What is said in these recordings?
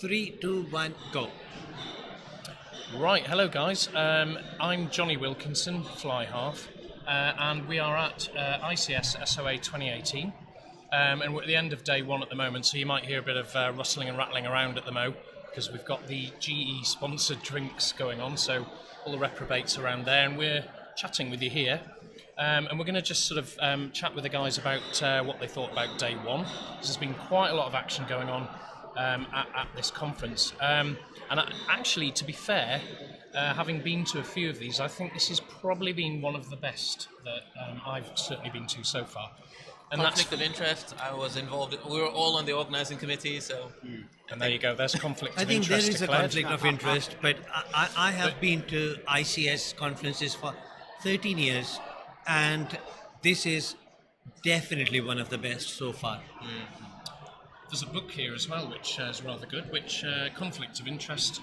3, 2, 1, go. Right, hello guys. I'm Johnny Wilkinson, Fly Half, and we are at ICS SOA 2018, and we're at the end of day one at the moment, so you might hear a bit of rustling and rattling around at the mo, because we've got the GE sponsored drinks going on, so all the reprobates around there, and we're chatting with you here. And we're going to just sort of chat with the guys about what they thought about day one. There's been quite a lot of action going on at this conference. Actually, to be fair, having been to a few of these, I think this has probably been one of the best that I've certainly been to so far. And conflict of interest, I was involved. We were all on the organising committee, so... And there you go, there's conflict of interest. I think there is declared. a conflict of interest, but I have been to ICS conferences for 13 years, and this is definitely one of the best so far. There's a book here as well, which is rather good, which Conflict of Interest,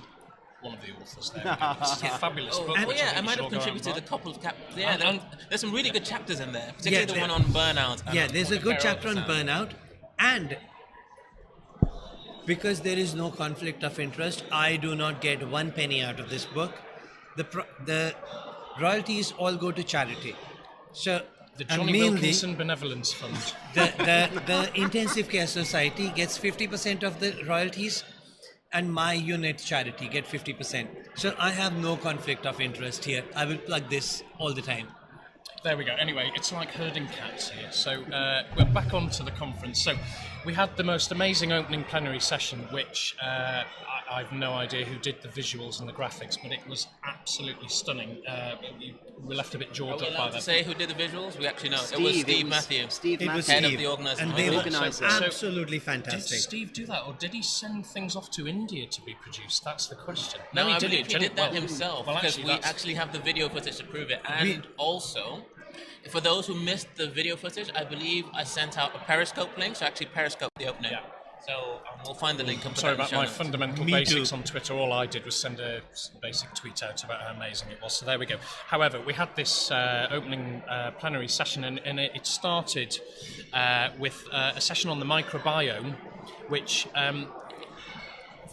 one of the authors there. It's a fabulous book. Oh yeah, I might have contributed a couple of chapters. Yeah, there's some really good chapters in there, particularly the one on burnout. Yeah, there's a good chapter on burnout, and because there is no conflict of interest, I do not get 1 penny out of this book. The royalties all go to charity. So the Johnny Wilkinson Benevolence Fund. The Intensive Care Society gets 50% of the royalties, and my unit charity get 50%. So I have no conflict of interest here. I will plug this all the time. There we go. Anyway, it's like herding cats here. So we're back onto the conference. So we had the most amazing opening plenary session, which I've no idea who did the visuals and the graphics, but it was absolutely stunning. We left a bit jawed up by that. To say who did the visuals? We actually know. It was Steve Matthews. Head of the organising. And they were absolutely fantastic. Did Steve do that, or did he send things off to India to be produced? That's the question. No, I believe he did that himself, because we actually actually have the video footage to prove it. And also, for those who missed the video footage, I believe I sent out a Periscope link, so actually Periscope the opening. Yeah. So we'll find the link. Sorry about my fundamental basics on Twitter. All I did was send a basic tweet out about how amazing it was. So there we go. However, we had this opening plenary session, and it started with a session on the microbiome, which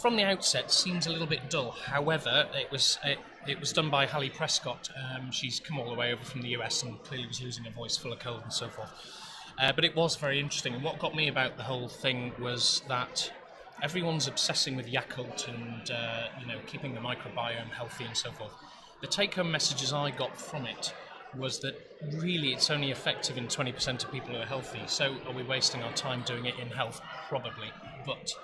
from the outset seems a little bit dull. However, it was done by Hallie Prescott. She's come all the way over from the US and clearly was losing her voice, full of cold and so forth. But it was very interesting, and what got me about the whole thing was that everyone's obsessing with Yakult and keeping the microbiome healthy and so forth. The take-home messages I got from it was that really it's only effective in 20% of people who are healthy. So are we wasting our time doing it in health? Probably, but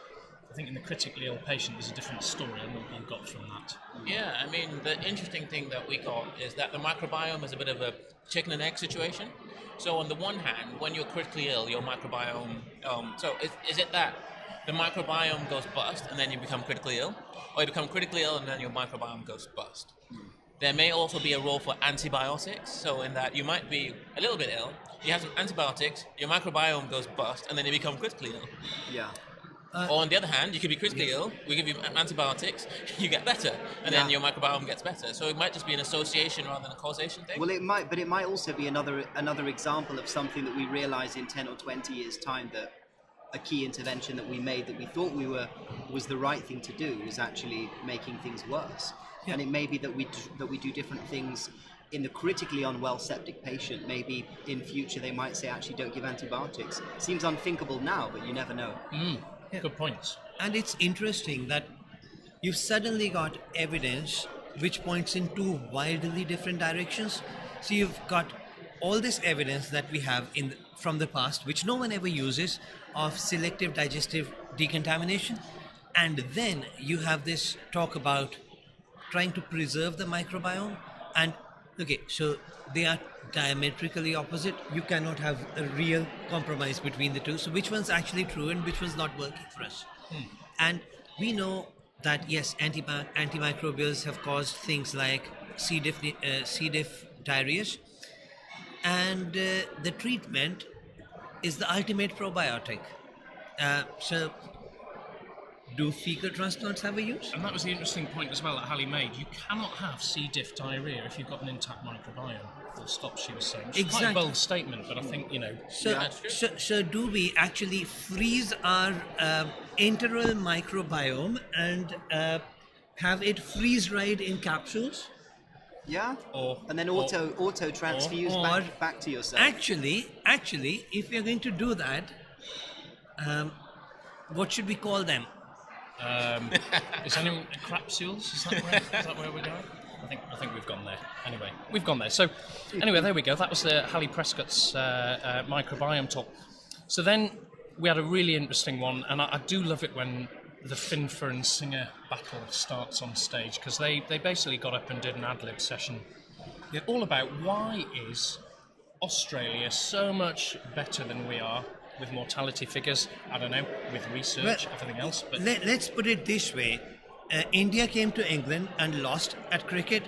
I think in the critically ill patient there's a different story, and what you got from that. Yeah, I mean, the interesting thing that we got is that the microbiome is a bit of a chicken and egg situation. So on the one hand, when you're critically ill, your microbiome... so is it that the microbiome goes bust and then you become critically ill? Or you become critically ill and then your microbiome goes bust? There may also be a role for antibiotics. So in that you might be a little bit ill, you have some antibiotics, your microbiome goes bust, and then you become critically ill. Yeah. Or on the other hand, you could be critically ill, we give you antibiotics, you get better, and then your microbiome gets better. So it might just be an association rather than a causation thing. Well, it might, but it might also be another example of something that we realise in 10 or 20 years' time, that a key intervention that we made that we thought was the right thing to do was actually making things worse. Yeah. And it may be that we do different things in the critically unwell septic patient. Maybe in future they might say, actually, don't give antibiotics. Seems unthinkable now, but you never know. Yeah. Good points. And it's interesting that you've suddenly got evidence which points in two wildly different directions. So you've got all this evidence that we have from the past, which no one ever uses, of selective digestive decontamination. And then you have this talk about trying to preserve the microbiome. And okay, so they are diametrically opposite. You cannot have a real compromise between the two. So which one's actually true and which one's not working for us? And we know that yes, antimicrobials have caused things like C. diff diarrheas, and the treatment is the ultimate probiotic. So do fecal transplants have a use? And that was the interesting point as well that Hallie made. You cannot have C. diff diarrhea if you've got an intact microbiome. Full stop, she was saying. It's quite a bold statement, but I think, So do we actually freeze our enteral microbiome and have it freeze dried in capsules. Yeah. Or- and then or- auto transfuse or- back to yourself. Actually, if you're going to do that, what should we call them? Is anyone capsules? Is that where we're going? I think we've gone there. Anyway, we've gone there. So, anyway, there we go. That was Hallie Prescott's microbiome talk. So then we had a really interesting one, and I do love it when the Finfer and Singer battle starts on stage, because they basically got up and did an ad-lib session all about why is Australia so much better than we are with mortality figures. I don't know, with research, everything else. But Let's put it this way. India came to England and lost at cricket.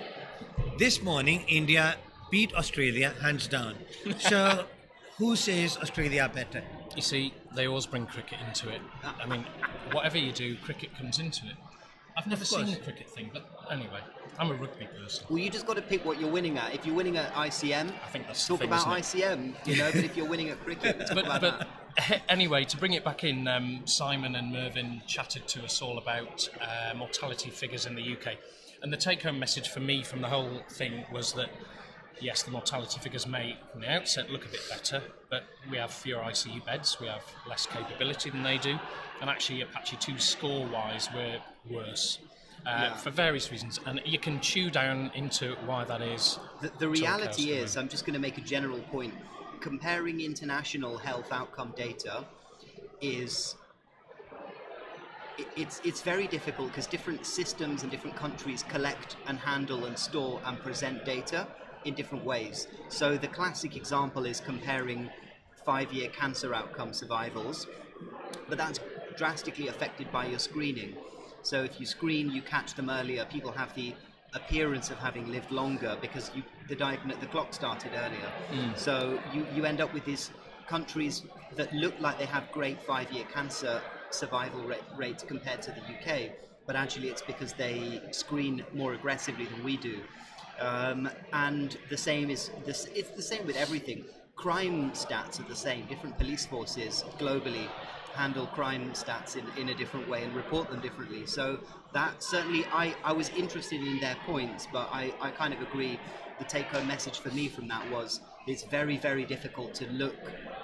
This morning, India beat Australia hands down. So, who says Australia are better? you see, they always bring cricket into it. I mean, whatever you do, cricket comes into it. I've never seen the cricket thing, but anyway, I'm a rugby person. Well, you just got to pick what you're winning at. If you're winning at ICM, I think that's talk the thing, about isn't it? ICM, you know. But if you're winning at cricket, we talk about that. Anyway, to bring it back in, Simon and Mervyn chatted to us all about mortality figures in the UK. And the take-home message for me from the whole thing was that, yes, the mortality figures may, from the outset, look a bit better, but we have fewer ICU beds, we have less capability than they do, and actually Apache 2 score-wise, we're worse. For various reasons, and you can chew down into why that is. The reality is, I'm just going to make a general point. Comparing international health outcome data is it's very difficult because different systems and different countries collect and handle and store and present data in different ways. So the classic example is comparing 5-year cancer outcome survivals, but that's drastically affected by your screening. So if you screen, you catch them earlier, people have the appearance of having lived longer because the clock started earlier. So you end up with these countries that look like they have great 5-year cancer survival rates compared to the UK, but actually it's because they screen more aggressively than we do. And the same it's the same with everything. Crime stats are the same. Different police forces globally handle crime stats in a different way and report them differently. So that certainly, I was interested in their points, but I kind of agree. The take-home message for me from that was it's very, very difficult to look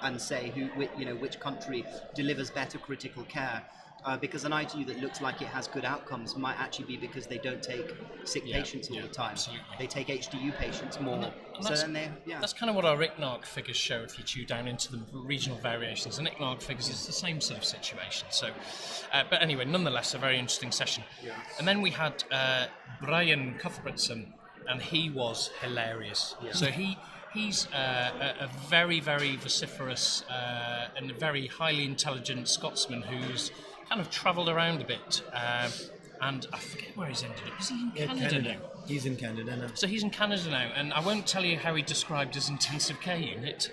and say which country delivers better critical care. Because an ITU that looks like it has good outcomes might actually be because they don't take sick patients all the time. Absolutely. They take HDU patients more. That's kind of what our ICNARC figures show if you chew down into the regional variations. And ICNARC figures is the same sort of situation. So, but anyway, nonetheless, a very interesting session. Yeah. And then we had Brian Culbertson, and he was hilarious. Yeah. So he's a very, very vociferous and a very highly intelligent Scotsman who's kind of travelled around a bit, and I forget where he's ended up. Is he in Canada now? He's in Canada now. So he's in Canada now, and I won't tell you how he described his intensive care unit,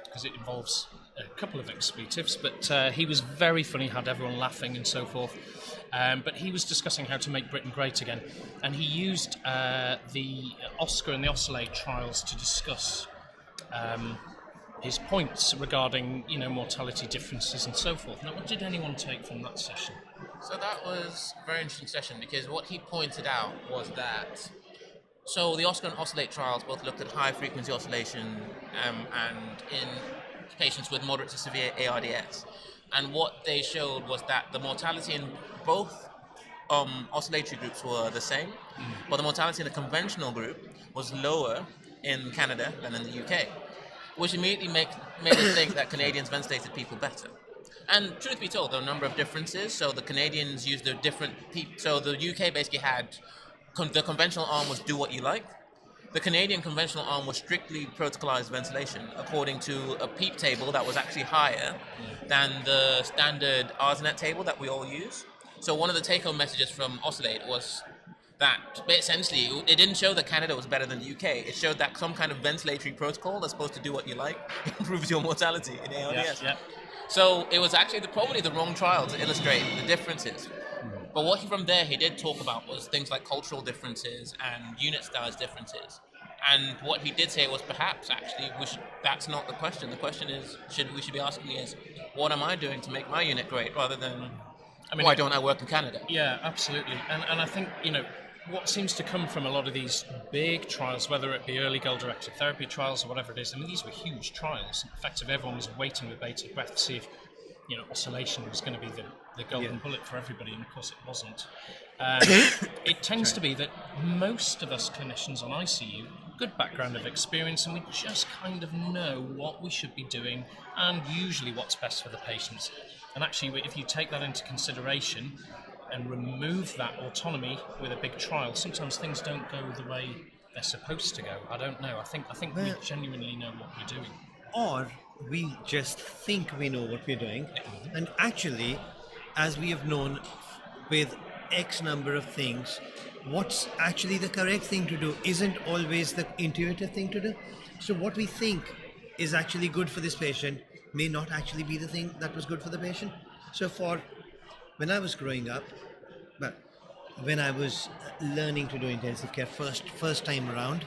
because it involves a couple of expletives, but he was very funny, had everyone laughing and so forth. But he was discussing how to make Britain great again, and he used the Oscar and the Oscillate trials to discuss his points regarding, mortality differences and so forth. Now, what did anyone take from that session? So that was a very interesting session because what he pointed out was that the Oscar and Oscillate trials both looked at high frequency oscillation and in patients with moderate to severe ARDS. And what they showed was that the mortality in both oscillatory groups were the same, but the mortality in the conventional group was lower in Canada than in the UK, which immediately made us think that Canadians ventilated people better. And truth be told, there are a number of differences. So the Canadians used a different so the UK basically had the conventional arm was do what you like. The Canadian conventional arm was strictly protocolized ventilation according to a PEEP table that was actually higher than the standard ARSNet table that we all use. So one of the take-home messages from Oscillate was that essentially it didn't show that Canada was better than the UK. It showed that some kind of ventilatory protocol that's supposed to do what you like improves your mortality in ARDS. Yeah. So it was actually probably the wrong trial to illustrate the differences. But what from there he did talk about was things like cultural differences and unit size differences. And what he did say was perhaps actually that's not the question. The question is we should be asking is what am I doing to make my unit great rather than I mean, Why don't I work in Canada? Yeah, absolutely. And I think, what seems to come from a lot of these big trials, whether it be early goal-directed therapy trials or whatever it is, I mean, these were huge trials. Effectively, everyone was waiting with bated breath to see if, oscillation was going to be the golden bullet for everybody, and of course it wasn't. It tends to be that most of us clinicians on ICU, good background of experience, and we just kind of know what we should be doing and usually what's best for the patients. And actually, if you take that into consideration and remove that autonomy with a big trial, sometimes things don't go the way they're supposed to go. I don't know. I think we genuinely know what we're doing. Or we just think we know what we're doing, and actually, as we have known with X number of things, what's actually the correct thing to do isn't always the intuitive thing to do. So what we think is actually good for this patient may not actually be the thing that was good for the patient. So when I was growing up, but when I was learning to do intensive care first time around,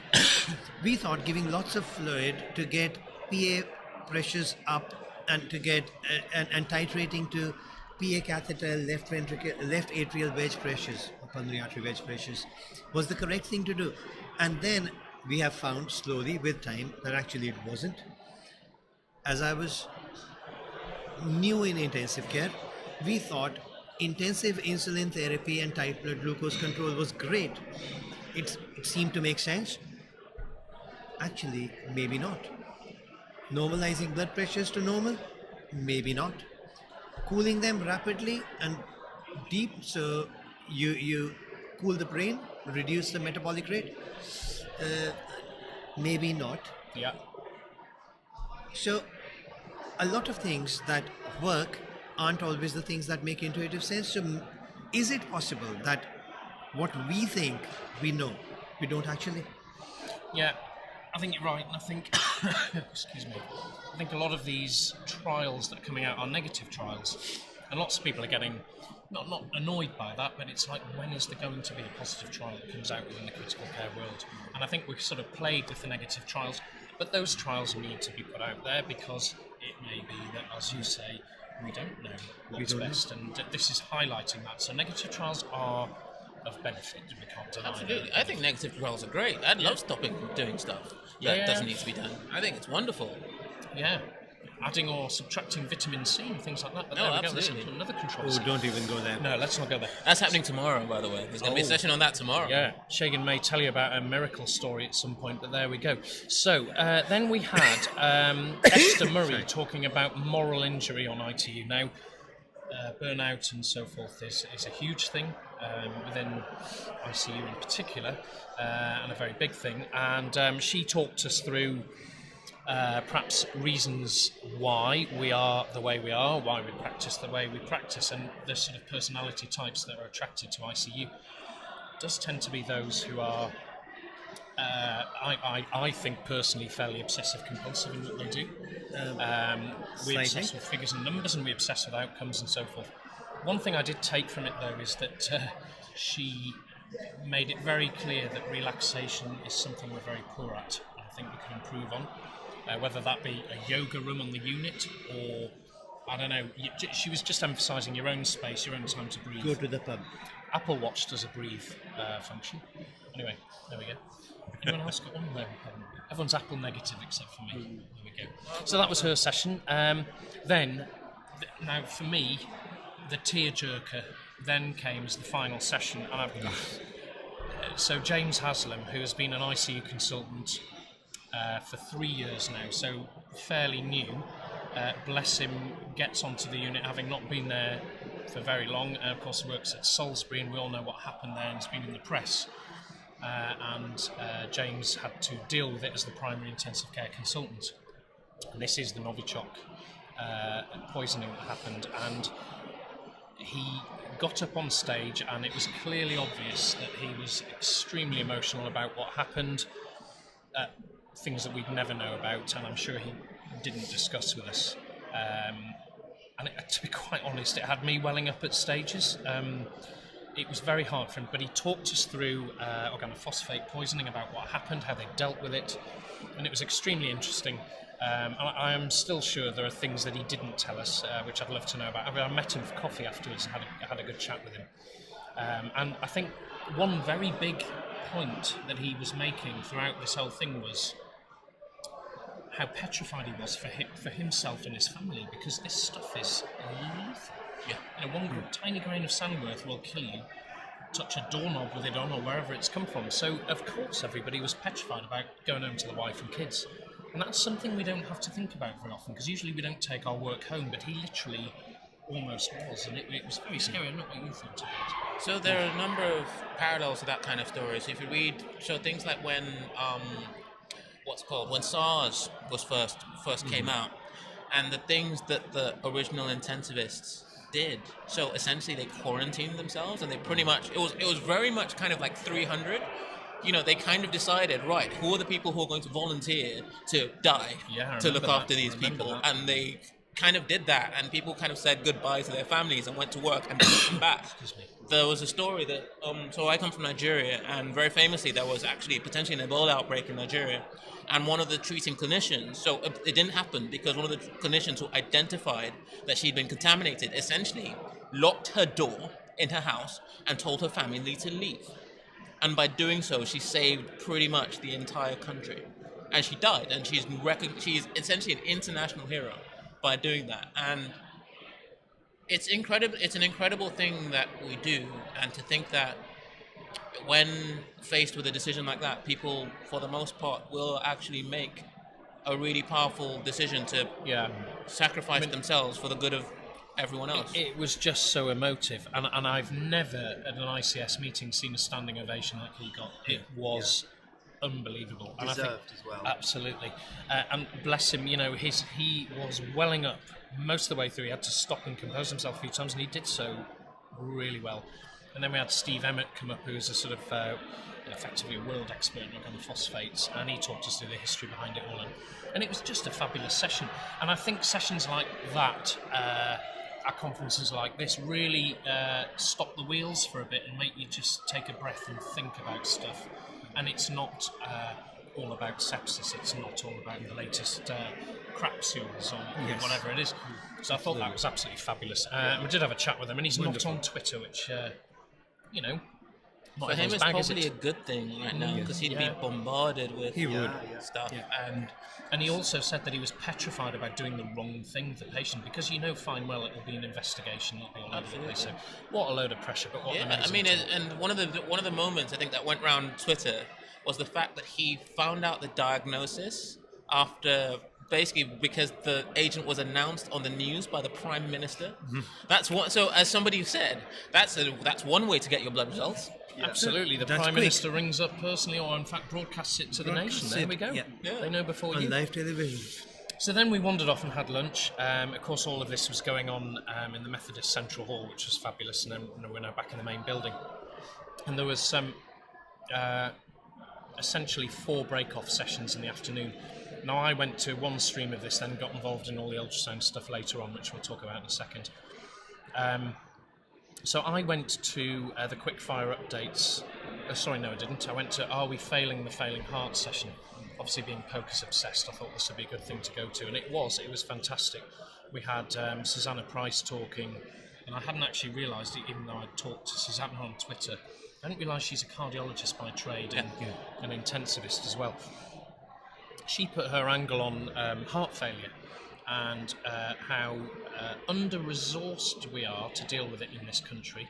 we thought giving lots of fluid to get PA pressures up and to get and titrating to PA catheter left atrial wedge pressures or pulmonary artery wedge pressures was the correct thing to do. And then we have found slowly with time that actually it wasn't. As I was new in intensive care, we thought intensive insulin therapy and tight blood glucose control was great. It seemed to make sense. Actually, maybe not. Normalizing blood pressures to normal? Maybe not. Cooling them rapidly and deep so you cool the brain, reduce the metabolic rate? Maybe not. Yeah. So a lot of things that work aren't always the things that make intuitive sense. So is it possible that what we think we know, we don't actually? Yeah, I think you're right, and I think, excuse me, I think a lot of these trials that are coming out are negative trials, and lots of people are getting, not annoyed by that, but it's like, when is there going to be a positive trial that comes out within the critical care world? And I think we've sort of played with the negative trials, but those trials need to be put out there because it may be that, as you say, we don't know what's best, and this is highlighting that. So negative trials are of benefit, we can't deny. Absolutely. I think negative trials are great. I'd love stopping doing stuff that doesn't need to be done. I think it's wonderful. Yeah. Adding or subtracting vitamin C and things like that. But there we go. This is another controversy. Oh, don't even go there. No, let's not go there. That's happening tomorrow, by the way. There's going to be a session on that tomorrow. Yeah, Shagan may tell you about a miracle story at some point, but there we go. So then we had Esther Murray talking about moral injury on ITU. Now, burnout and so forth is a huge thing within ICU in particular, and a very big thing. And she talked us through perhaps reasons why we are the way we are, why we practice the way we practice, and the sort of personality types that are attracted to ICU does tend to be those who are, I think personally, fairly obsessive compulsive in what they do. We obsess with figures and numbers, and we obsess with outcomes and so forth. One thing I did take from it, though, is that she made it very clear that relaxation is something we're very poor at. I think we can improve on. Whether that be a yoga room on the unit or, I don't know, she was just emphasising your own space, your own time to breathe. Go to the pub. Apple Watch does a breathe function. Anyway, there we go. Anyone else got one? No. Everyone's Apple negative except for me. There we go. So that was her session. Then, now for me, the tearjerker then came as the final session. And so James Haslam, who has been an ICU consultant for 3 years now, so fairly new. Bless him, gets onto the unit having not been there for very long. Of course, works at Salisbury, and we all know what happened there, and it's been in the press. And James had to deal with it as the primary intensive care consultant. And this is the Novichok poisoning that happened, and he got up on stage, and it was clearly obvious that he was extremely emotional about what happened. Things that we'd never know about, and I'm sure he didn't discuss with us. And to be quite honest, it had me welling up at stages. It was very hard for him, but he talked us through organophosphate poisoning, about what happened, how they dealt with it, and it was extremely interesting. I am still sure there are things that he didn't tell us, which I'd love to know about. I mean, I met him for coffee afterwards and had a good chat with him. And I think one very big point that he was making throughout this whole thing was how petrified he was for himself and his family, because this stuff is lethal. Yeah. You know, one tiny grain of sand worth will kill you. Touch a doorknob with it on, or wherever it's come from. So, of course, everybody was petrified about going home to the wife and kids. And that's something we don't have to think about very often, because usually we don't take our work home, but he literally almost was, and it was very scary. I don't know what you thought about it. So there are a number of parallels to that kind of story. So if you read, so things like when, when SARS was first came out, and the things that the original intensivists did. So essentially they quarantined themselves, and they pretty much, it was very much kind of like 300. You know, they kind of decided, right, who are the people who are going to volunteer to die to look after these people? And they kind of did that, and people kind of said goodbye to their families and went to work and didn't come back. There was a story that, so I come from Nigeria, and very famously there was actually potentially an Ebola outbreak in Nigeria, and one of the treating clinicians, so it didn't happen because one of the clinicians who identified that she'd been contaminated essentially locked her door in her house and told her family to leave. And by doing so, she saved pretty much the entire country. And she died, and she's essentially an international hero by doing that. And it's incredible. It's an incredible thing that we do, and to think that when faced with a decision like that, people, for the most part, will actually make a really powerful decision to sacrifice themselves for the good of everyone else. It was just so emotive, and I've never at an ICS meeting seen a standing ovation like he got. It was unbelievable. Deserved, and I think, as well. Absolutely. And bless him, you know, he was welling up most of the way through. He had to stop and compose himself a few times, and he did so really well. And then we had Steve Emmett come up, who is a sort of effectively a world expert on phosphates, and he talked us through the history behind it all. And it was just a fabulous session. And I think sessions like that, at conferences like this, really stop the wheels for a bit and make you just take a breath and think about stuff. And it's not all about sepsis, it's not all about the latest crapsules or whatever it is. So I thought that was absolutely fabulous. We did have a chat with him, and he's not on Twitter, which, you know, for him it's probably a good thing right now, because he'd be bombarded with stuff. And he also said that he was petrified about doing the wrong thing for the patient, because you know fine well it will be an investigation, it'll be all over the place. So what a load of pressure, but what I mean, and one of the moments I think that went around Twitter was the fact that he found out the diagnosis after, basically because the agent was announced on the news by the Prime Minister. That's one. So as somebody said, that's one way to get your blood results. Absolutely, the Prime Minister rings up personally, or in fact broadcasts it to the nation. There we go. They know before you. On live television. So then we wandered off and had lunch. Of course, all of this was going on in the Methodist Central Hall, which was fabulous, and then we're now back in the main building. And there was some essentially 4 break-off sessions in the afternoon. Now, I went to one stream of this, then got involved in all the ultrasound stuff later on, which we'll talk about in a second. So I went to the quickfire updates. Sorry, no, I didn't. I went to Are We Failing the Failing Heart session. Obviously, being POCUS obsessed, I thought this would be a good thing to go to, and it was fantastic. We had Susanna Price talking, and I hadn't actually realised it, even though I'd talked to Susanna on Twitter. I didn't realise she's a cardiologist by trade and an intensivist as well. She put her angle on heart failure and how under-resourced we are to deal with it in this country,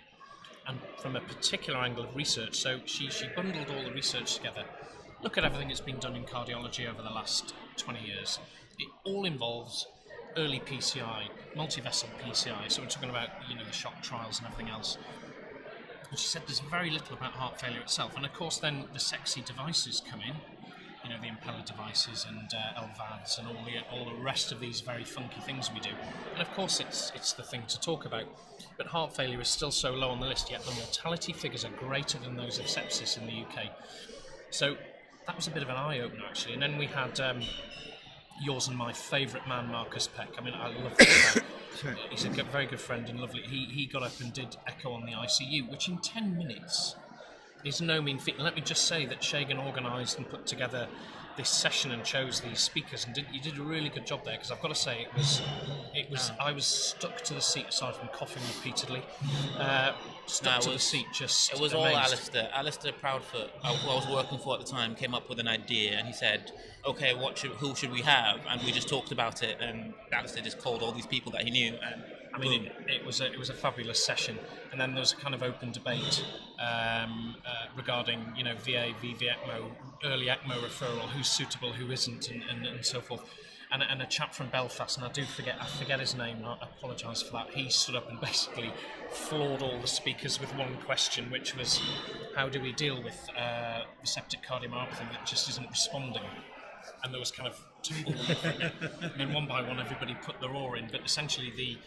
and from a particular angle of research. So she bundled all the research together. Look at everything that's been done in cardiology over the last 20 years. It all involves early PCI, multi-vessel PCI, so we're talking about, you know, the shock trials and everything else. And she said there's very little about heart failure itself, and of course then the sexy devices come in, you know, the impeller devices and LVADs and all the rest of these very funky things we do. And of course it's the thing to talk about. But heart failure is still so low on the list, yet the mortality figures are greater than those of sepsis in the UK. So that was a bit of an eye-opener, actually. And then we had yours and my favourite man, Marcus Peck. I mean, I love that guy. He's a very good friend and lovely. He got up and did echo on the ICU, which in 10 minutes is no mean feat. And let me just say that Shagan organised and put together this session and chose these speakers, and you did a really good job there, because I've got to say I was stuck to the seat aside from coughing repeatedly. Stuck to the seat, just it was amazed. all Alistair Proudfoot, who I was working for at the time, came up with an idea, and he said, okay, who should we have? And we just talked about it, and Alistair just called all these people that he knew, and I mean, it was a fabulous session, and then there was a kind of open debate regarding, VA, VV ECMO, early ECMO referral, who's suitable, who isn't, and so forth. And a chap from Belfast, and I forget his name, I apologise for that. He stood up and basically floored all the speakers with one question, which was, how do we deal with receptive cardiomyopathy that just isn't responding? And there was kind of tumbleweed. And then one by one, everybody put their oar in, but essentially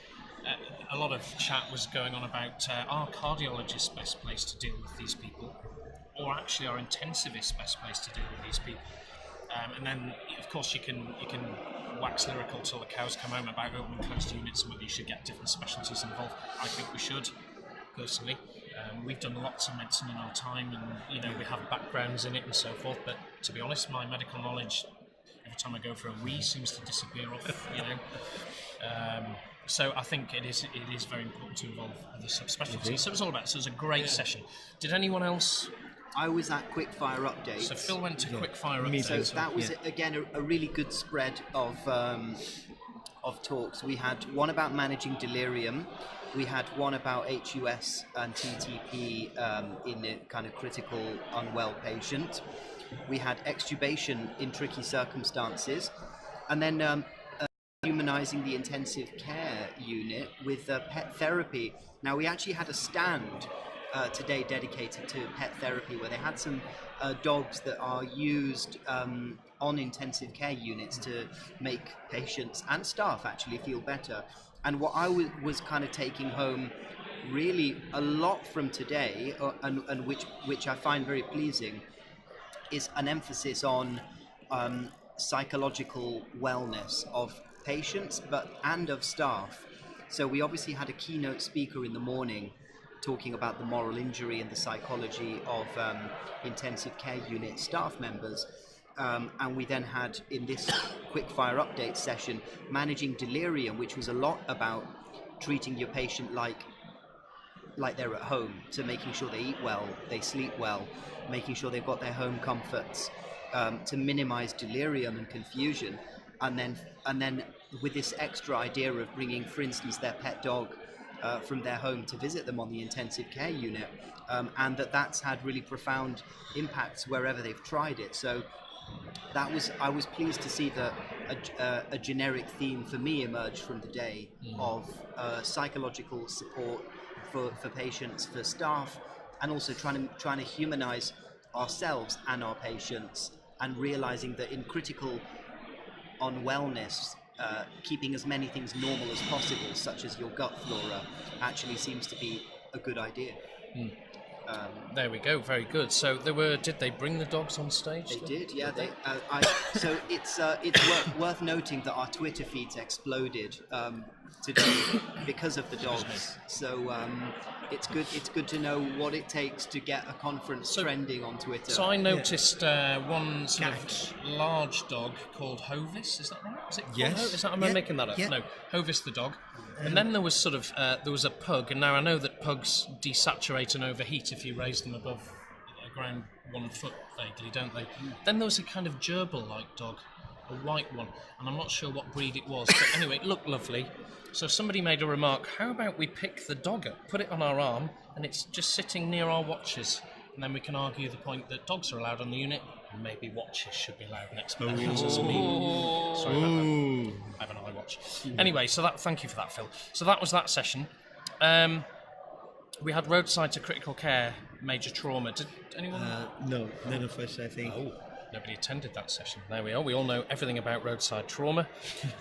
a lot of chat was going on about are cardiologists best placed to deal with these people, or actually are intensivists best placed to deal with these people? And then, of course, you can wax lyrical till the cows come home about open and closed units and whether you should get different specialties involved. I think we should, personally. We've done lots of medicine in our time, and we have backgrounds in it and so forth. But to be honest, my medical knowledge, every time I go for a wee, seems to disappear off. So I think it is very important to involve the subspecialties. So it was all about. So it was a great session. Did anyone else? I was at Quickfire Updates. So Phil went to Quickfire Updates. So that was again a really good spread of talks. We had one about managing delirium. We had one about HUS and TTP in a kind of critical unwell patient. We had extubation in tricky circumstances, and then humanizing the intensive care unit with pet therapy. Now we actually had a stand today dedicated to pet therapy, where they had some dogs that are used on intensive care units to make patients and staff actually feel better. And what I was kind of taking home really a lot from today, and which I find very pleasing, is an emphasis on psychological wellness of patients and of staff. So we obviously had a keynote speaker in the morning talking about the moral injury and the psychology of intensive care unit staff members. And we then had, in this quickfire update session, managing delirium, which was a lot about treating your patient like they're at home, so making sure they eat well, they sleep well, making sure they've got their home comforts, to minimize delirium and confusion. And then with this extra idea of bringing, for instance, their pet dog from their home to visit them on the intensive care unit, and that's had really profound impacts wherever they've tried it. So I was pleased to see that a generic theme for me emerged from the day of psychological support for patients, for staff, and also trying to humanize ourselves and our patients, and realizing that in critical unwellness, keeping as many things normal as possible, such as your gut flora, actually seems to be a good idea. There we go. Very good. So did they bring the dogs on stage? They did. Yeah. So it's worth noting that our Twitter feeds exploded today because of the dogs. So it's good to know what it takes to get a conference trending on Twitter. So I noticed one sort of large dog called Hovis. Is that right? Is it called Hovis? Am I making that up? Yeah. No, Hovis the dog. And then there was sort of there was a pug, and now I know that pugs desaturate and overheat if you raise them above around 1 foot vaguely, don't they? Then there was a kind of gerbil-like dog, a white one, and I'm not sure what breed it was, but anyway, it looked lovely. So somebody made a remark, how about we pick the dog up, put it on our arm, and it's just sitting near our watches, and then we can argue the point that dogs are allowed on the unit, and maybe watches should be allowed next to them. Sorry about that. I have an eye watch. Anyway, so thank you for that, Phil. So that was that session. We had roadside to critical care, major trauma. Did anyone? No, none of us, I think. Oh, nobody attended that session. There we are. We all know everything about roadside trauma.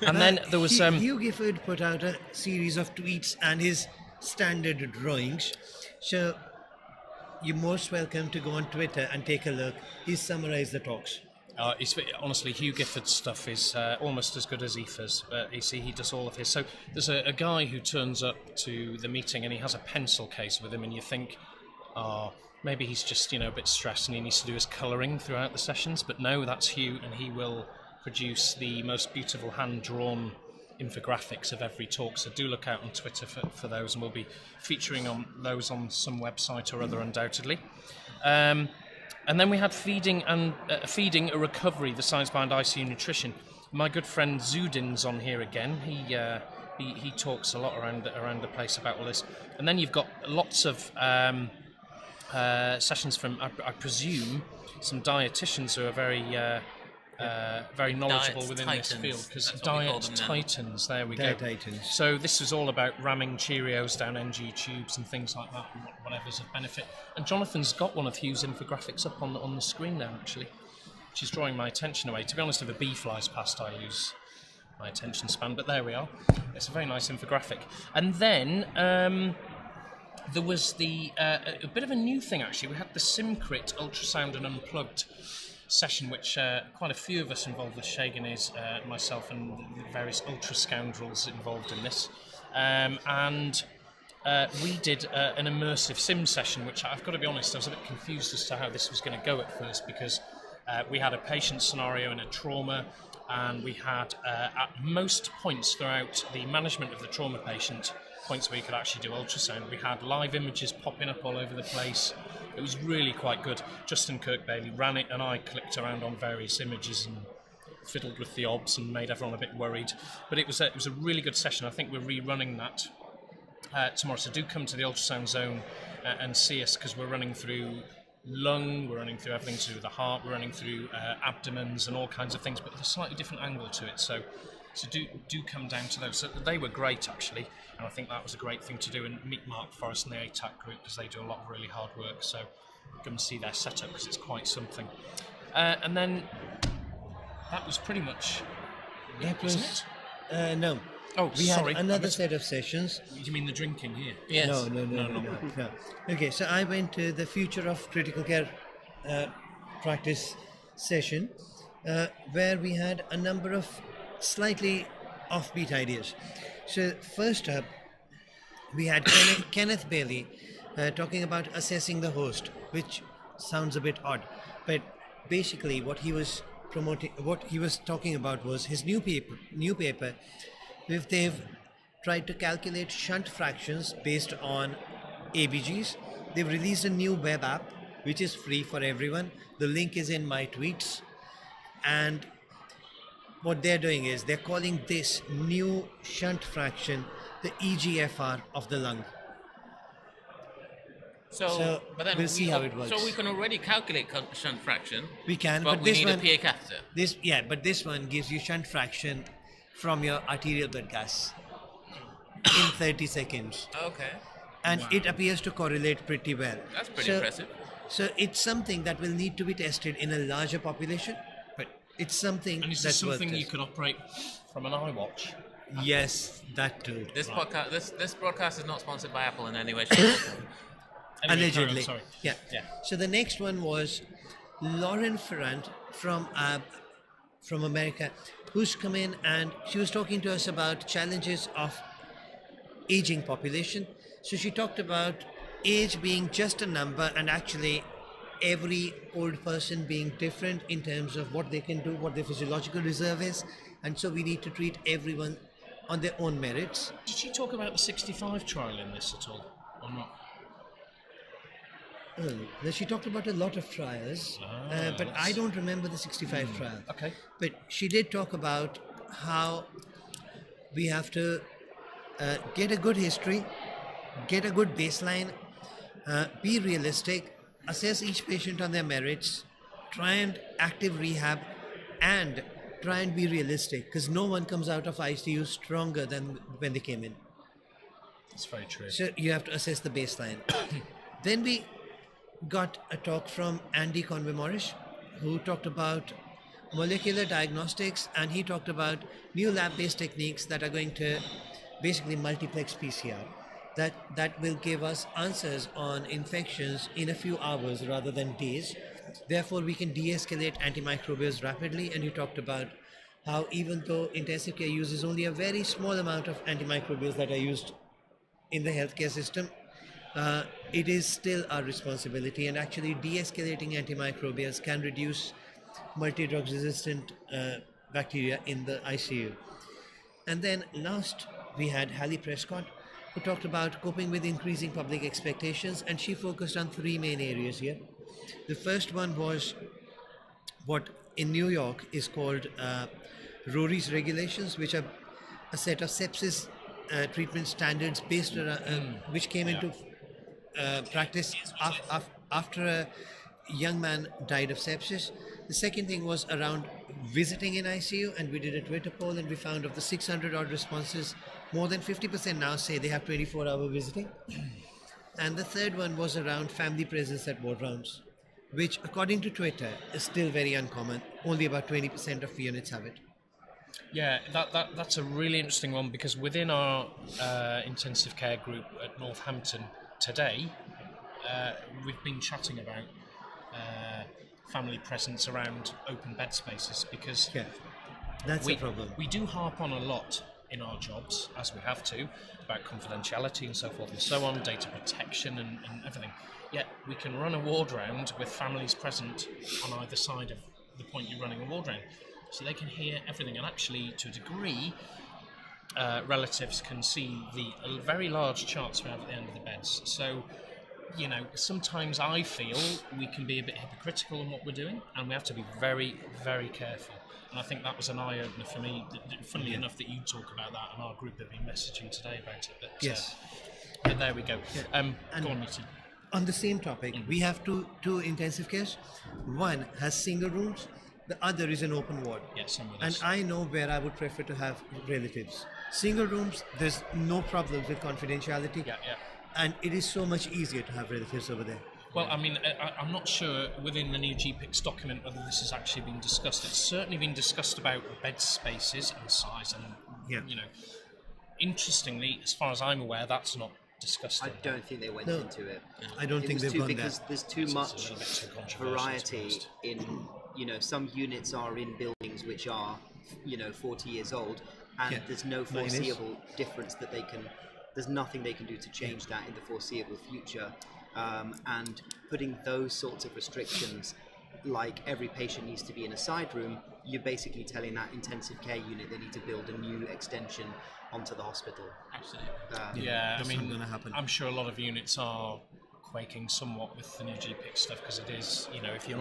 And then there was... Hugh Gifford put out a series of tweets and his standard drawings. So you're most welcome to go on Twitter and take a look. He's summarised the talks. Honestly, Hugh Gifford's stuff is almost as good as Aoife's. You see, he does all of his. So there's a guy who turns up to the meeting and he has a pencil case with him, and you think, maybe he's just, a bit stressed and he needs to do his colouring throughout the sessions. But no, that's Hugh, and he will produce the most beautiful hand-drawn infographics of every talk. So do look out on Twitter for those, and we'll be featuring on those on some website or other, undoubtedly. And then we had feeding a recovery, the science behind ICU nutrition. My good friend Zudin's on here again. He talks a lot around the place about all this. And then you've got lots of sessions from, I presume, some dietitians who are very knowledgeable Diet within titans, this field. Because that's what we call diet them now. titans, there we Diet go. titans. So this is all about ramming Cheerios down NG tubes and things like that, and whatever's of benefit. And Jonathan's got one of Hugh's infographics up on the screen now, actually, which is drawing my attention away. To be honest, if a bee flies past, I lose my attention span, but there we are. It's a very nice infographic. And then there was a bit of a new thing, actually. We had the SimCrit Ultrasound and Unplugged session, which quite a few of us involved, with Shaganese, myself, and the various ultra scoundrels involved in this. We did an immersive sim session, which I've got to be honest, I was a bit confused as to how this was going to go at first, because we had a patient scenario and a trauma, and we had at most points throughout the management of the trauma patient, points where you could actually do ultrasound. We had live images popping up all over the place. It was really quite good. Justin Kirkbailey ran it, and I clicked around on various images and fiddled with the obs and made everyone a bit worried. But it was a really good session. I think we're rerunning that tomorrow. So do come to the ultrasound zone and see us, because we're running through lung, we're running through everything to do with the heart, we're running through abdomens and all kinds of things, but with a slightly different angle to it. So do come down to those. So they were great, actually, and I think that was a great thing to do, and meet Mark Forrest and the ATAC group, because they do a lot of really hard work. So come and see their setup, because it's quite something. And then that was pretty much That wasn't was it? no. Oh, We sorry. had another set of sessions. You mean the drinking here? Yes. No. Okay, so I went to the Future of Critical Care practice session, where we had a number of slightly offbeat ideas. So first up, we had Kenneth Bailey talking about assessing the host, which sounds a bit odd, but basically what he was talking about was his new paper. If they've tried to calculate shunt fractions based on ABGs, they've released a new web app which is free for everyone. The link is in my tweets, and what they're doing is they're calling this new shunt fraction the EGFR of the lung. So but then we'll see how it works. So we can already calculate shunt fraction. We can, but we this need one, a PA catheter. But this one gives you shunt fraction from your arterial blood gas in 30 seconds. Okay. And it appears to correlate pretty well. That's pretty impressive. So it's something that will need to be tested in a larger population, but it's something And is that's this something worth you could operate from an iWatch? Yes, that too. This podcast, this broadcast is not sponsored by Apple in any way, shape, or form. Anyway, carry on, Allegedly. sorry. Yeah. So the next one was Lauren Ferrand from America, who's come in, and she was talking to us about challenges of aging population. So she talked about age being just a number, and actually every old person being different in terms of what they can do, what their physiological reserve is, and so we need to treat everyone on their own merits. Did she talk about the 65 trial in this at all, or not? Now she talked about a lot of trials, but I don't remember the 65 trial. Okay. But she did talk about how we have to get a good history, get a good baseline, be realistic, assess each patient on their merits, try and active rehab, and try and be realistic, because no one comes out of ICU stronger than when they came in. That's very true. So you have to assess the baseline. Then we got a talk from Andy Conway-Morris, who talked about molecular diagnostics, and he talked about new lab-based techniques that are going to basically multiplex PCR. That will give us answers on infections in a few hours rather than days. Therefore, we can de-escalate antimicrobials rapidly, and he talked about how even though intensive care uses only a very small amount of antimicrobials that are used in the healthcare system, It is still our responsibility, and actually, de-escalating antimicrobials can reduce multi-drug resistant bacteria in the ICU. And then last, we had Hallie Prescott, who talked about coping with increasing public expectations, and she focused on three main areas here. The first one was what in New York is called Rory's regulations, which are a set of sepsis treatment standards based around, which came into practice after a young man died of sepsis. The second thing was around visiting in ICU, and we did a Twitter poll, and we found of the 600 odd responses, more than 50% now say they have 24-hour visiting. And the third one was around family presence at ward rounds, which, according to Twitter, is still very uncommon. Only about 20% of units have it. Yeah, that's a really interesting one, because within our intensive care group at Northampton today, we've been chatting about family presence around open bed spaces, because Yeah, that's a problem. we do harp on a lot in our jobs, as we have to, about confidentiality and so forth and so on, data protection and everything. Yet we can run a ward round with families present on either side of the point you're running a ward round. So they can hear everything, and actually, to a degree, relatives can see the very large charts we have at the end of the beds. So, you know, sometimes I feel we can be a bit hypocritical in what we're doing, and we have to be very, very careful. And I think that was an eye-opener for me. Funnily enough, that you talk about that, and our group have been messaging today about it. But, Yes. But there we go. And Go on, Niti. on the same topic, we have two intensive cares. One has single rooms, the other is an open ward. Yeah, same with And us. I know where I would prefer to have relatives. Single rooms, there's no problems with confidentiality. Yeah. And it is so much easier to have relatives over there. Well, I mean, I'm not sure within the new GPICS document whether this has actually been discussed. It's certainly been discussed about bed spaces and size, and you know, interestingly, as far as I'm aware, that's not discussed. I don't think they went No. into it. I don't It think was they've too, gone because there. there's too It's much a little bit too controversial, to be variety honest. in, you know, some units are in buildings which are, you know, 40 years old, and Yeah, there's no mine is. foreseeable difference that they can, there's nothing they can do to change that in the foreseeable future. And putting those sorts of restrictions, like every patient needs to be in a side room, you're basically telling that intensive care unit they need to build a new extension onto the hospital. Absolutely. Yeah, that's I mean, not gonna happen. I'm sure a lot of units are quaking somewhat with the new GPIC stuff, because it is, you know, if you're,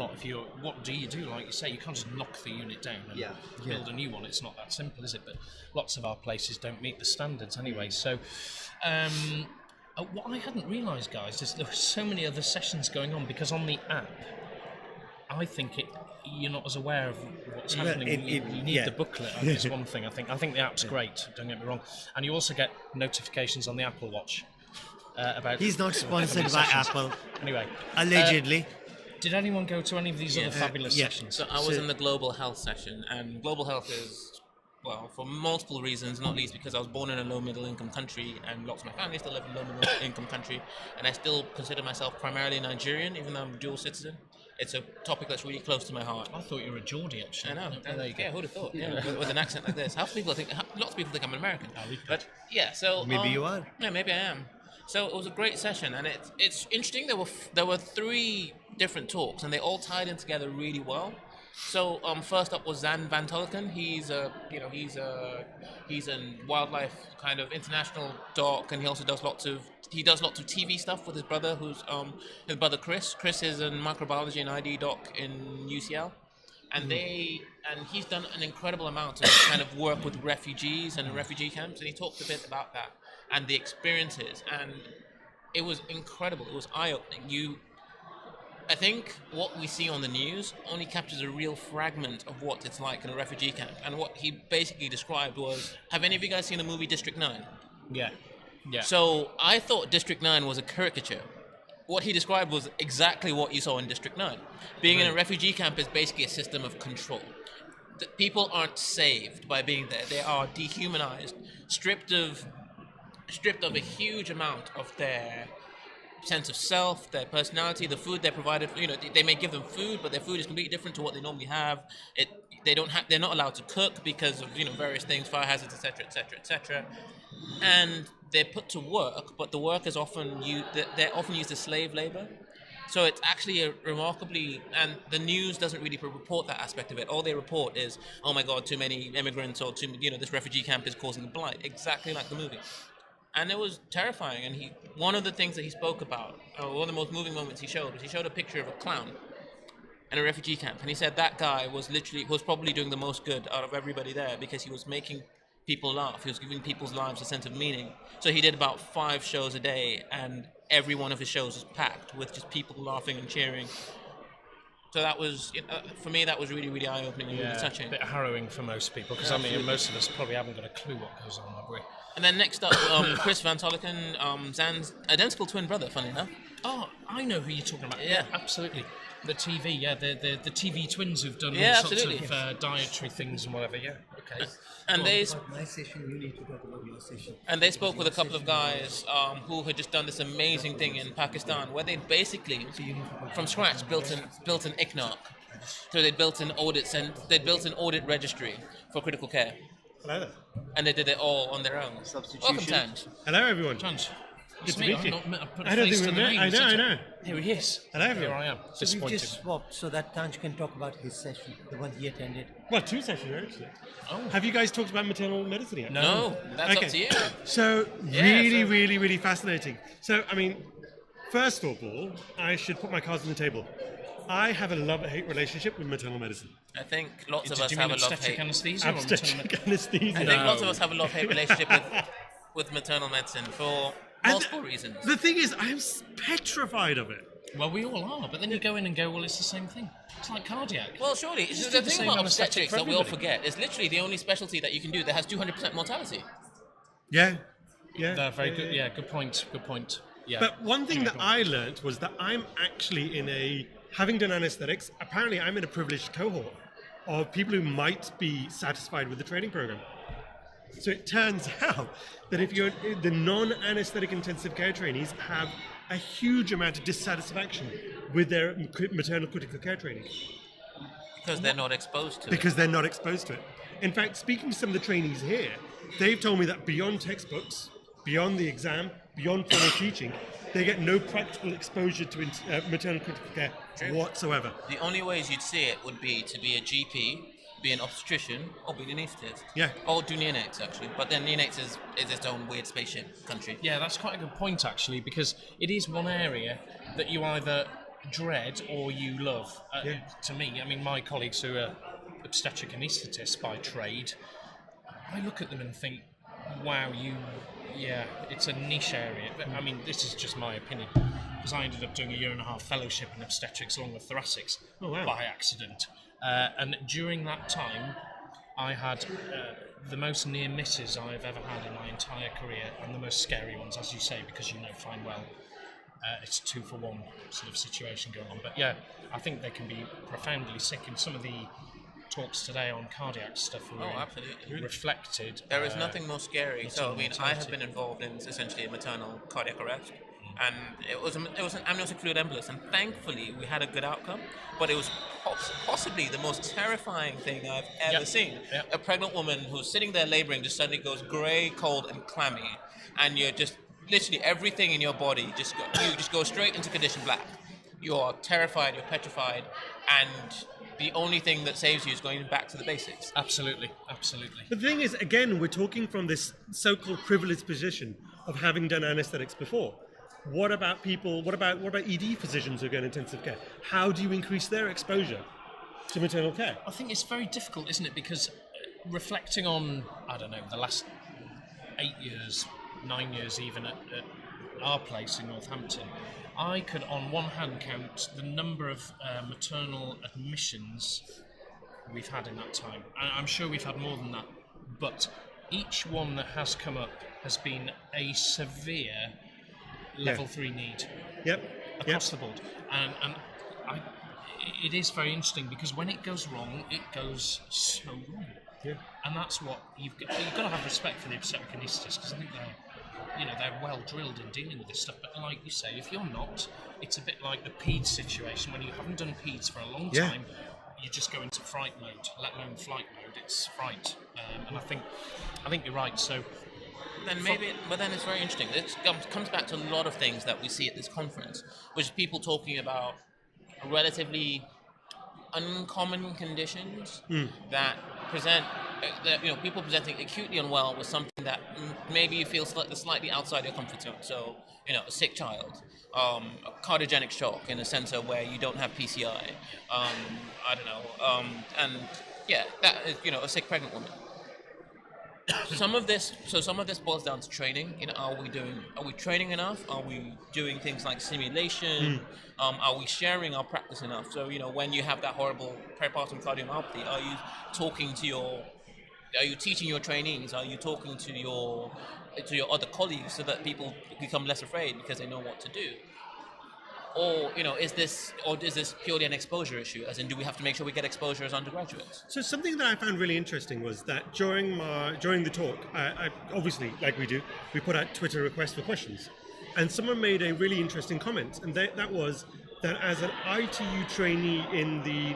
what do you do? Like you say, you can't just knock the unit down and build a new one. It's not that simple, is it? But lots of our places don't meet the standards anyway. So, what I hadn't realised, guys, is there were so many other sessions going on, because on the app, I think you're not as aware of what's happening. You need the booklet. Is one thing. I think the app's great. Don't get me wrong. And you also get notifications on the Apple Watch about. He's not sponsored by Apple, Anyway, allegedly. did anyone go to any of these other fabulous yeah. sessions? So I was in the global health session, and global health is, well, for multiple reasons, not least because I was born in a low middle income country, and lots of my family still live in a low middle income country, and I still consider myself primarily Nigerian, even though I'm a dual citizen. It's a topic that's really close to my heart. I thought you were a Geordie, actually. I know. Oh, there you go. Yeah, who'd have thought? Yeah, with an accent like this. Lots of people think I'm an American. But yeah, so Maybe you are. Yeah, maybe I am. So it was a great session, and it's interesting. There were three different talks, and they all tied in together really well. So first up was Zan Van Tulleken. He's a wildlife kind of international doc, and he also does lots of TV stuff with his brother, who's his brother Chris. Chris is a microbiology and ID doc in UCL, and he's done an incredible amount of kind of work with refugees and refugee camps, and he talked a bit about that and the experiences, and it was incredible. It was eye-opening. I think what we see on the news only captures a real fragment of what it's like in a refugee camp. And what he basically described was, have any of you guys seen the movie District 9? Yeah. So I thought District 9 was a caricature. What he described was exactly what you saw in District 9. Being in a refugee camp is basically a system of control. People aren't saved by being there. They are dehumanized, stripped of a huge amount of their sense of self, their personality, the food they're provided. They may give them food, but their food is completely different to what they normally have. They're not allowed to cook because of various things, fire hazards, etc., etc., etc. And they're put to work, but the work is they're often used as slave labor. So it's actually a remarkably, and the news doesn't really report that aspect of it. All they report is, oh my God, too many immigrants, or this refugee camp is causing blight, exactly like the movie. And it was terrifying. And one of the things that he spoke about, one of the most moving moments he showed a picture of a clown in a refugee camp, and he said that guy was probably doing the most good out of everybody there because he was making people laugh. He was giving people's lives a sense of meaning. So he did about 5 shows a day, and every one of his shows was packed with just people laughing and cheering. So that was, for me, that was really, really eye-opening and really touching. A bit harrowing for most people, because most of us probably haven't got a clue what goes on, have we? And then next up, Chris Van Tollecken, Zan's identical twin brother, funny enough. Oh, I know who you're talking about. Yeah, absolutely. The TV, the TV twins who've done all absolutely. sorts of dietary things and whatever. Yeah, okay. And they my session, you need to talk about your session. And they spoke with a couple of guys who had just done this amazing thing in Pakistan, where they basically, from scratch, built an ICNARC. So they built an audit registry for critical care. Hello there. And they did it all on their own. Substitution. Welcome, Tanj. Hello, everyone. Tanj. Good to meet you. I don't think we met. I know. Here he is. Hello, everyone. Here I am. So we've Disappointed. just swapped so that Tanj can talk about his session, the one he attended. Well, 2 sessions, actually. Oh. Have you guys talked about maternal medicine yet? No, that's up to you. So, really fascinating. So, I mean, first of all, I should put my cards on the table. I have a love-hate relationship with maternal medicine. I think lots of Did us you have mean a obstetric love-hate. anesthesia? or Obstetric anesthesia. I think lots of us have a love-hate relationship with maternal medicine for multiple reasons. The thing is, I am petrified of it. Well, we all are, but then you go in and go, well, it's the same thing. It's like cardiac. Well, surely. Just The do the thing same about anaesthetic obstetrics for that we all everybody. forget is literally the only specialty that you can do that has 200% mortality. Yeah. Very good. Yeah, good point. Yeah. But one thing that I learned was that I'm actually having done anesthetics, apparently I'm in a privileged cohort of people who might be satisfied with the training program. So it turns out that if you're the non-anesthetic intensive care trainees have a huge amount of dissatisfaction with their maternal critical care training. Because they're not exposed to it. Because they're not exposed to it. In fact, speaking to some of the trainees here, they've told me that beyond textbooks, beyond the exam, beyond formal teaching, they get no practical exposure to maternal critical care whatsoever. The only ways you'd see it would be to be a GP, be an obstetrician, or be an anaesthetist. Yeah. Or do neonates, actually. But then neonates is its own weird spaceship country. Yeah, that's quite a good point, actually, because it is one area that you either dread or you love. To me, I mean, my colleagues who are obstetric anaesthetists by trade, I look at them and think, wow, it's a niche area. But, I mean, this is just my opinion, because I ended up doing a 1.5-year fellowship in obstetrics along with thoracics by accident. And during that time, I had the most near misses I've ever had in my entire career, and the most scary ones, as you say, because you know fine well it's 2-for-1 sort of situation going on. But yeah, I think they can be profoundly sick, and some of the talks today on cardiac stuff were absolutely reflected. There is nothing more scary. So, I mean, I have mortality. been involved in essentially a maternal cardiac arrest. And it was an amniotic fluid embolus, and thankfully we had a good outcome. But it was possibly the most terrifying thing I've ever seen. A pregnant woman who's sitting there labouring just suddenly goes grey, cold, and clammy, and you're just literally everything in your body you just go straight into condition black. You're terrified, you're petrified, and the only thing that saves you is going back to the basics. Absolutely. But the thing is, again, we're talking from this so-called privileged position of having done anesthetics before. What about ED physicians who go in intensive care? How do you increase their exposure to maternal care? I think it's very difficult, isn't it? Because reflecting on, I don't know, the last 8 years, 9 years even at our place in Northampton, I could on one hand count the number of maternal admissions we've had in that time. I'm sure we've had more than that, but each one that has come up has been a severe level 3 need across the board, and it is very interesting because when it goes wrong, it goes so wrong. And that's what you've got to have respect for the obstetric anaesthetists, because I think they're well drilled in dealing with this stuff. But like you say, if you're not, it's a bit like the PEDS situation. When you haven't done PEDS for a long time, you just go into fright mode, let alone flight mode. It's fright, and I think you're right. So but then it's very interesting. It comes back to a lot of things that we see at this conference, which is people talking about relatively uncommon conditions that present, people presenting acutely unwell with something that maybe you feel slightly outside your comfort zone. So, a sick child, a cardiogenic shock in a center where you don't have PCI, I don't know, and yeah, that is, a sick pregnant woman. Some of this boils down to training. Are we training enough? Are we doing things like simulation? Are we sharing our practice enough? So, when you have that horrible peripartum cardiomyopathy, are you teaching your trainees? Are you talking to your other colleagues so that people become less afraid because they know what to do? Or is this purely an exposure issue? As in, do we have to make sure we get exposure as undergraduates? So something that I found really interesting was that during the talk, I obviously, like we do, we put out Twitter requests for questions, and someone made a really interesting comment, and that was that as an ITU trainee in the,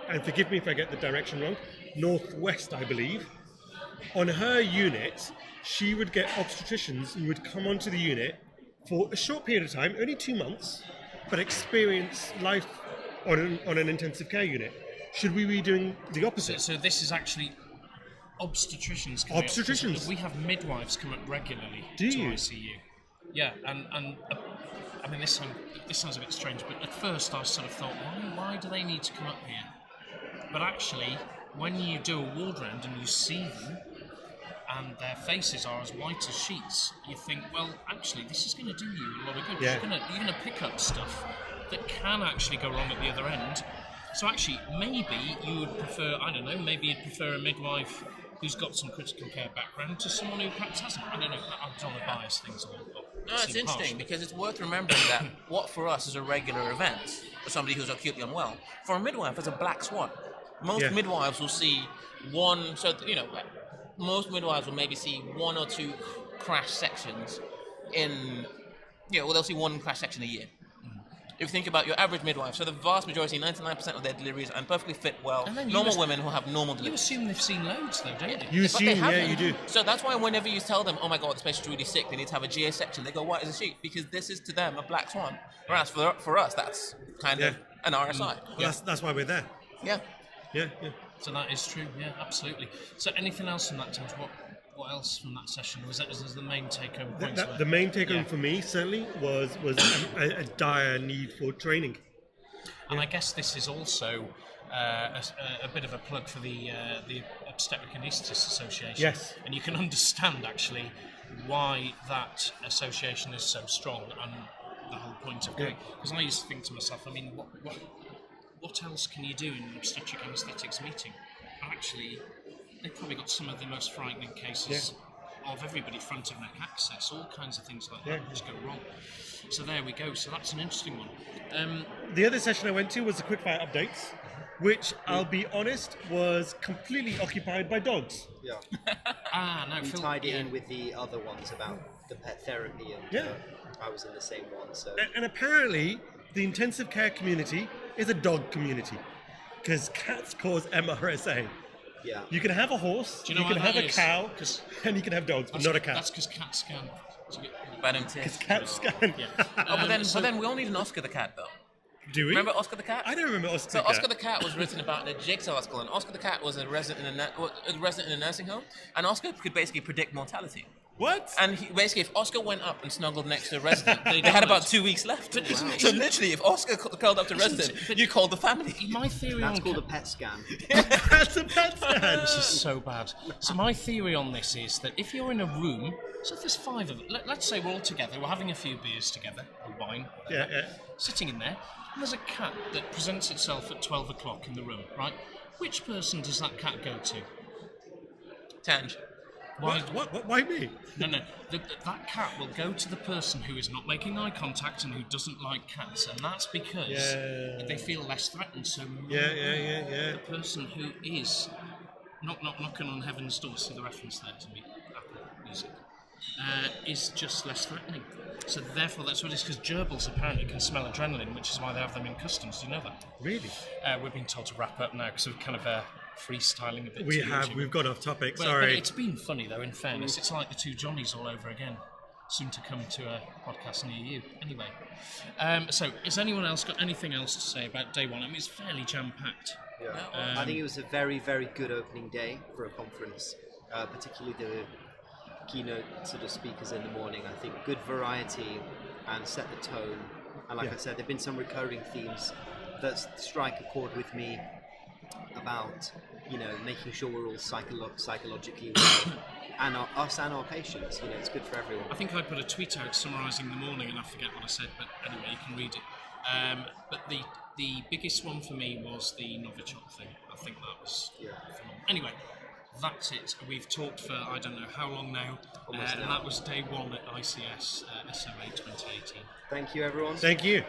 and forgive me if I get the direction wrong, Northwest, I believe, on her unit, she would get obstetricians who would come onto the unit for a short period of time, only 2 months, but experience life on an intensive care unit. Should we be doing the opposite? So this is actually obstetricians. Obstetricians. We have midwives come up regularly Do to you? ICU. Yeah, and I mean this sounds a bit strange, but at first I sort of thought, why do they need to come up here? But actually, when you do a ward round and you see them, and their faces are as white as sheets, you think, well, actually, this is going to do you a lot of good. Yeah. You're going to pick up stuff that can actually go wrong at the other end. So actually, maybe you would prefer, I don't know, maybe you'd prefer a midwife who's got some critical care background to someone who perhaps hasn't. I don't know, I don't want to bias things. No, it's interesting because it's worth remembering that what for us is a regular event for somebody who's acutely unwell, for a midwife, it's a black swan. Most midwives will see one, most midwives will maybe see 1 or 2 crash sections they'll see 1 crash section a year. If you think about your average midwife, so the vast majority, 99% of their deliveries are perfectly fit, normal women who have normal You deliveries. assume they've seen loads, though, don't you? You assume, yeah, you do. So that's why whenever you tell them, oh my god, this patient's really sick, they need to have a GA section, they go, what is a sheet? Because this is to them a black swan. Whereas for us, that's kind of an RSI. Well, that's why we're there. Yeah. Yeah. So that is true, yeah, absolutely. So anything else from that, James? What else from that session? Was that the main take-home points? The main take-home for me, certainly, was a dire need for training. And I guess this is also a bit of a plug for the Obstetric Anaesthetists Association. Yes. And you can understand, actually, why that association is so strong and the whole point of going. Because I used to think to myself, I mean, what else can you do in an obstetric anaesthetics meeting? Actually, they've probably got some of the most frightening cases of everybody front of neck access, all kinds of things like that which go wrong. So there we go. So that's an interesting one. The other session I went to was the quickfire updates, which I'll be honest was completely occupied by dogs. Yeah. No, We Phil, tied it in with the other ones about the pet therapy, and I was in the same one. So. And apparently, the intensive care community is a dog community, because cats cause MRSA. Yeah. You can have a horse, Do you know can why have that a is? cow, and you can have dogs, but not a cat. That's because cats scan. Because cats scan. But then we all need an Oscar the cat, though. Do we? Remember Oscar the cat? I don't remember Oscar So the cat. Oscar the cat was written about in a Jigsaw article, and Oscar the cat was a resident in a nursing home, and Oscar could basically predict mortality. What? And basically, if Oscar went up and snuggled next to a resident, they had about 2 weeks left. So literally, if Oscar curled up to a resident, you called the family. My theory That's on called a pet scan. That's a pet scan. This is so bad. So my theory on this is that if you're in a room, so if there's 5 of us, let's say we're all together, we're having a few beers together, or wine, whatever, sitting in there, and there's a cat that presents itself at 12 o'clock in the room, right? Which person does that cat go to? Tange. Why? Why me? No. That cat will go to the person who is not making eye contact and who doesn't like cats, and that's because they feel less threatened. So the person who is not knocking on heaven's door, see the reference there to me, Apple Music, is just less threatening. So therefore, that's what it is. Because gerbils apparently can smell adrenaline, which is why they have them in customs. Do you know that? Really? We're being told to wrap up now because we've kind of freestyling a bit. We've got off topic. But Sorry. it's been funny though. In fairness, it's like the two Johnnies all over again. Soon to come to a podcast near you. Anyway, so has anyone else got anything else to say about day one? I mean, it's fairly jam-packed. Yeah. I think it was a very, very good opening day for a conference, particularly the keynote sort of speakers in the morning. I think good variety and set the tone. And like I said, there've been some recurring themes that strike a chord with me about, making sure we're all psychologically well, and us and our patients. It's good for everyone. I think I put a tweet out summarising the morning, and I forget what I said, but anyway, you can read it. But the biggest one for me was the Novichok thing. I think that was phenomenal. Anyway, that's it. We've talked for I don't know how long now, and that was day one at ICS SOA 2018. Thank you, everyone. Thank you.